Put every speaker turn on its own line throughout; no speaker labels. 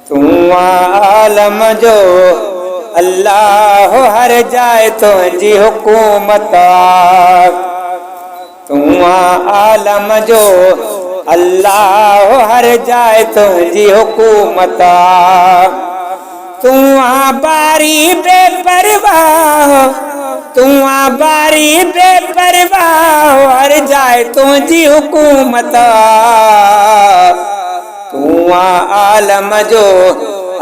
तू आलम जो अल्लाह हर जाए तुझी हुकूमत। तू आलम जो अल्लाह हर जाए तुझी हुकूमत। तू बारी बेपरवाह, तू बारी बेपरवाह हर जाए तुझी हुकूमत। तू आलम जो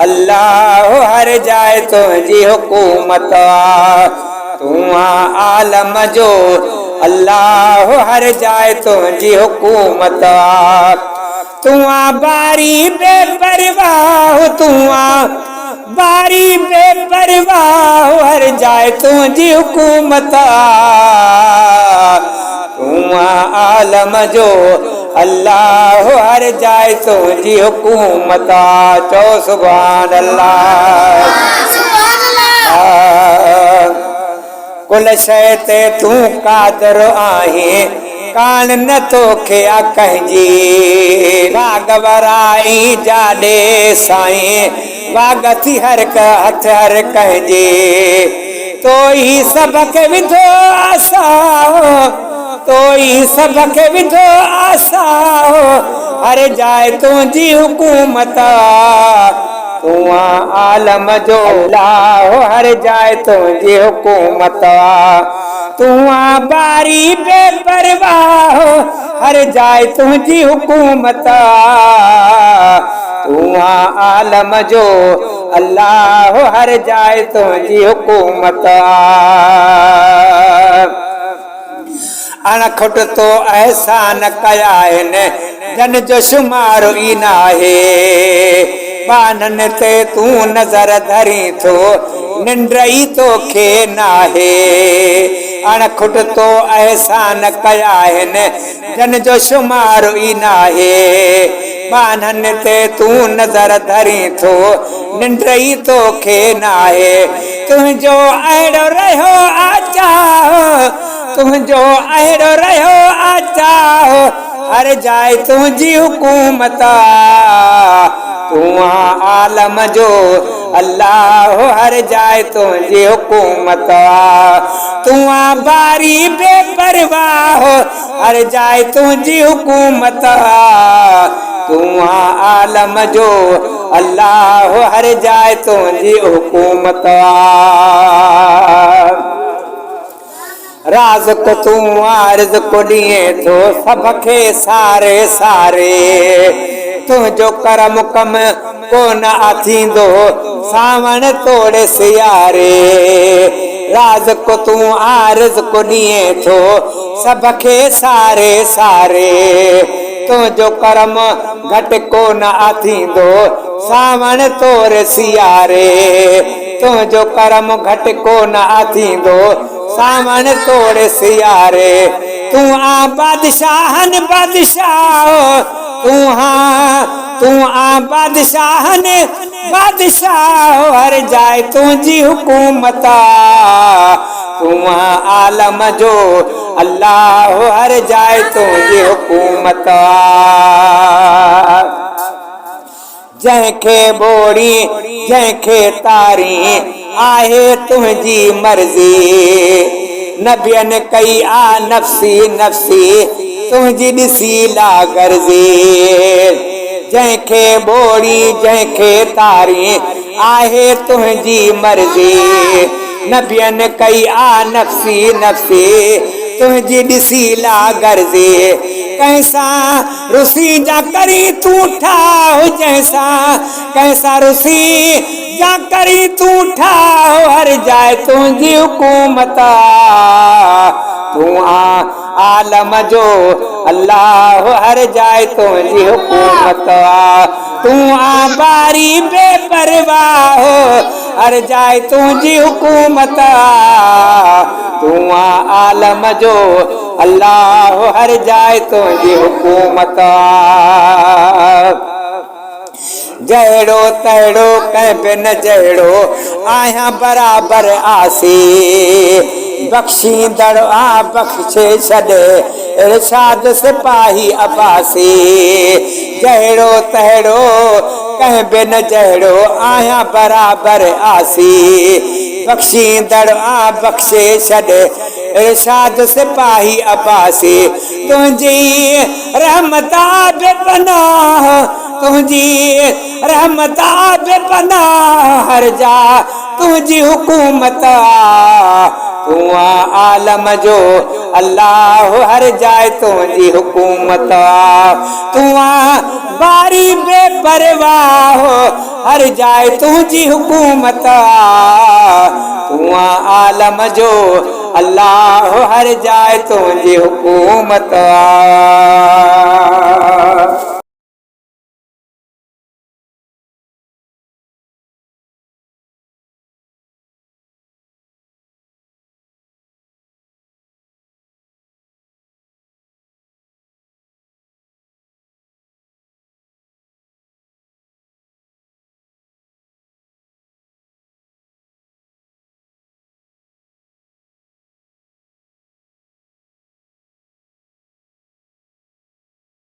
अल्लाह हर जाए तुझी हुकूमत। तू आलम जो अल्लाह हर जाए तुझी हुकूमत। तू बारी बेपरवाह, तू बारी बेपरवाह हर जाए तुझी हुकूमत। तू आलम जो अल्लाह हर जाए तुझी हुकूमत। चो सुभान अल्लाह। कुल शइ ते तू कादर आहीं, कान न तोखे आ कंहिंजी। वाग वराई जाॾे साईं, वाग थी हर क हथ हर कंहिंजे। तो ही सबके विधो आसा, तो ही सबके विधो आसा हर जाए तुझी हुकूमत। तू आलम जो अल्लाह हर जाए तुझी हुकूमत। तू बारी बेपरवाह हर जाए तुझी हुकूमत। तू आलम जो अल्लाह हर जाए तुझी हुकूमत। अणखुट तो एहसान कया आहिनि जन जो शुमार ई नाहे। बानन ते तू नज़र धरी थो, निंड ई तोखे नाहे। अणखुट तो एहसान कया आहिनि जन जो शुमार ई नाहे। बानन ते तू नज़र धरी थो, निंड ई तोखे नाहे। तुंहिंजो अहिड़ो रहियो आचार, तुंहिंजो अहिड़ो रहियो आचार हर जाए तुझी हुकूमत। तू आलम जो अल्लाह हर जाए तुझी हुकूमत। तू बारी बेपरवाह हर जाए तुझी हुकूमत। तू आलम जो अल्लाह हर जाए तुझी हुकूमत। राज को तू आर्ज को ॾिए थो सबके सारे सारे। तुंहिंजो करम कम कोन आथींदो सावण तोड़े सियारे। राज को तू आर्ज को ॾिए थो सबके सारे सारे। तुंहिंजो करम घटि कोन आथींदो सावण तोड़े सियारे। तुंहिंजो करम घटि कोन आथींदो सावण तोड़े सियारे। तू बादशाहन बादशाह, तू बादशाहन बादशाह हर जाए तुझी हुकूमत। तू आलम जो अल्लाह हर जाए तुझी हुकूमत। जंहिंखे बोड़ी जंहिंखे तारी आहे तुझी मर्ज़ी। नबियन कई आ नफ़्सी नफ़्सी तुझी ॾिसी ला गर्ज़ी। जंहिंखे बोड़ी जंहिंखे तारी आहे तुझी मर्ज़ी। नबियन कई आ नफ़्सी नफ़्सी तुझी ॾिसी ला गर्ज़ी। कैसा रुसी जा करी तू ठाह, जैसा कैसा रुसी जा करी तू ठाह हर जाए तुझी हुकूमत। तू आलम जो अल्लाह हर जाए तुझी हुकूमत। तू बारी बेपरवाह हर जाए तुझी हुकूमत। तू आलम जो अल्लाह हर जाए तुझी हुकूमत। जहिड़ो तहिड़ो कंहिं बि न जहिड़ो आहियां बराबर आसी। बख़्शींदड़ आ बख़्शे छॾे इरशाद सिपाही अब्बासी। जहिड़ो तहिड़ो कंहिं बि न जहिड़ो आहियां बराबर आसी बख्शींदड़ आ बख्शे छॾ इरशाद सिपाही अब्बासी तुंहिंजी रहमता बेपनाह तुंहिंजी रहमता बेपनाह हर जा तुंहिंजी हुकूमत तू आलम जो अल्लाह हर जाए तुंहिंजी हुकूमत तू बारी बेपरवाह हर जाए तुंहिंजी हुकूमत तू आलम जो अल्लाह हर जाए तुंहिंजी हुकूमत